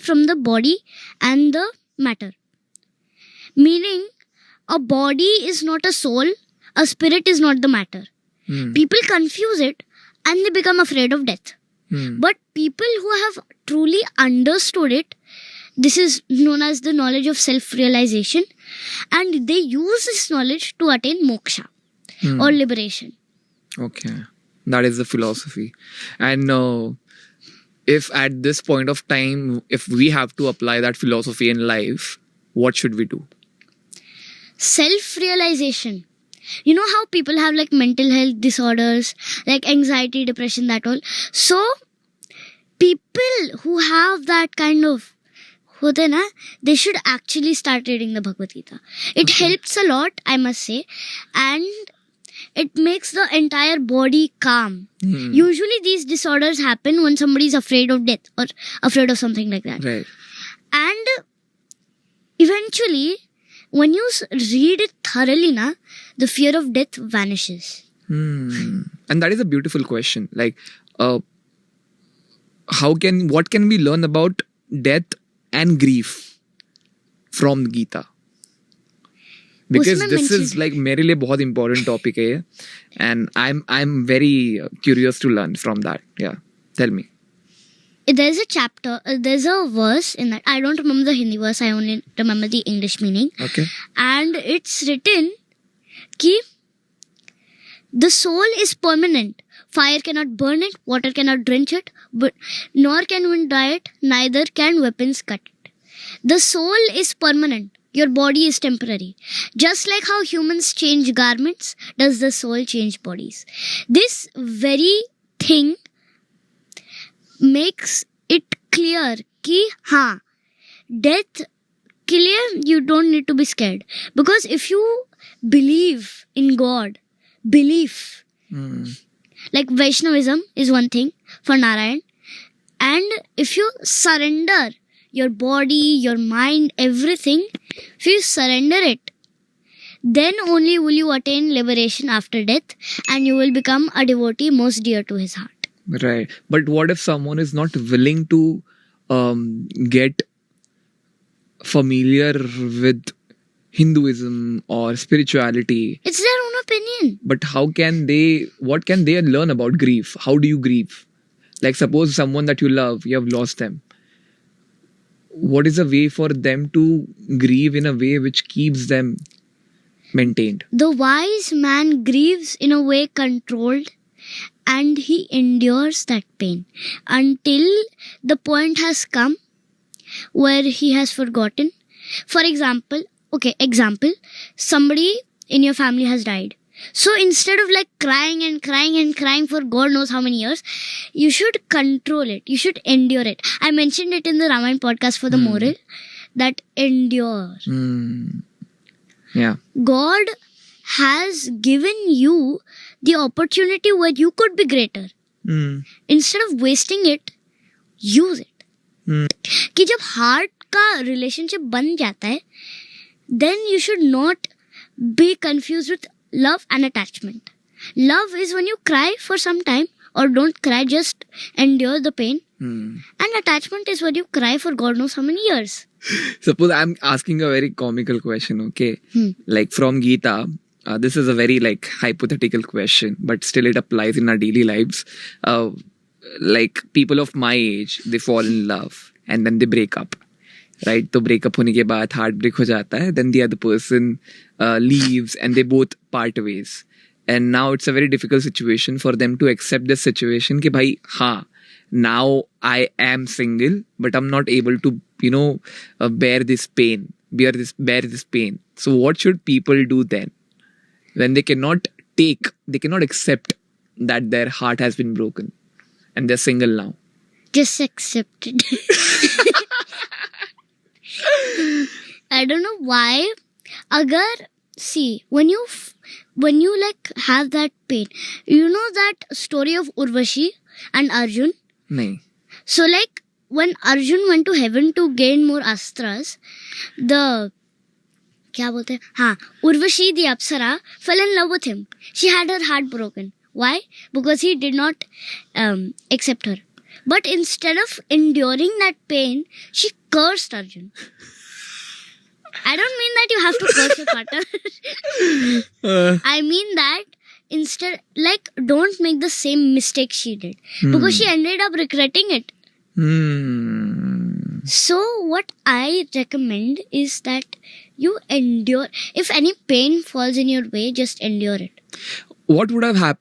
from the body and the matter. Meaning, a body is not a soul, a spirit is not the matter. People confuse it and they become afraid of death. But people who have truly understood it, this is known as the knowledge of self-realization, and they use this knowledge to attain moksha or liberation. Okay, that is the philosophy. And if at this point of time, if we have to apply that philosophy in life, what should we do? Self-realization. You know how people have like mental health disorders, like anxiety, depression, that all. So, people who have that kind of, they should actually start reading the Bhagavad Gita. It helps a lot, I must say. And it makes the entire body calm. Usually these disorders happen when somebody is afraid of death or afraid of something like that. Right. And eventually, when you read it thoroughly, the fear of death vanishes. And that is a beautiful question. Like, what can we learn about death and grief from Gita? Because this is like मेरे लिए बहुत important topic है, and I'm very curious to learn from that. Yeah, tell me. There's a chapter, there's a verse in that. I don't remember the Hindi verse, I only remember the English meaning. Okay. And it's written कि the soul is permanent. Fire cannot burn it, water cannot drench it, but nor can wind dry it, neither can weapons cut it. The soul is permanent. Your body is temporary. Just like how humans change garments, does the soul change bodies. This very thing makes it clear कि हाँ, death के लिए you don't need to be scared. Because if you believe in God, belief, like Vaishnavism is one thing for Narayan, and if you surrender your body, your mind, everything, if you surrender it, then only will you attain liberation after death, and you will become a devotee most dear to his heart. Right. But what if someone is not willing to get familiar with Hinduism or spirituality? It's their own opinion. But what can they learn about grief? How do you grieve? Like suppose someone that you love, you have lost them. What is a way for them to grieve in a way which keeps them maintained? The wise man grieves in a way controlled, and he endures that pain until the point has come where he has forgotten. For example, somebody in your family has died. So instead of like crying and crying and crying for God knows how many years, you should control it. You should endure it. I mentioned it in the Ramayana podcast for the moral, that endure. Yeah. God has given you the opportunity where you could be greater. Instead of wasting it, use it. कि जब heart का relationship बन जाता है, then you should not be confused with love and attachment. Love is when you cry for some time, or don't cry, just endure the pain. And attachment is when you cry for God knows how many years. Suppose I'm asking a very comical question, okay? Like from Gita, this is a very like hypothetical question, but still it applies in our daily lives. Like people of my age, they fall in love and then they break up. Right? तो breakup होने के बाद heartbreak हो जाता है. Then the other person leaves and they both part ways. And now it's a very difficult situation for them to accept this situation कि भाई हाँ, now I am single, but I'm not able to, bear this pain. So what should people do then? When they cannot accept that their heart has been broken and they're single now. Just accept it. I don't know why. When you like have that pain, you know that story of Urvashi and Arjun? No. So like when Arjun went to heaven to gain more astras, Urvashi the Apsara fell in love with him. She had her heart broken. Why? Because he did not accept her. But instead of enduring that pain, she cursed Arjun. I don't mean that you have to curse your partner. I mean that instead, like, don't make the same mistake she did. Because she ended up regretting it. So what I recommend is that you endure. If any pain falls in your way, just endure it. What would have happened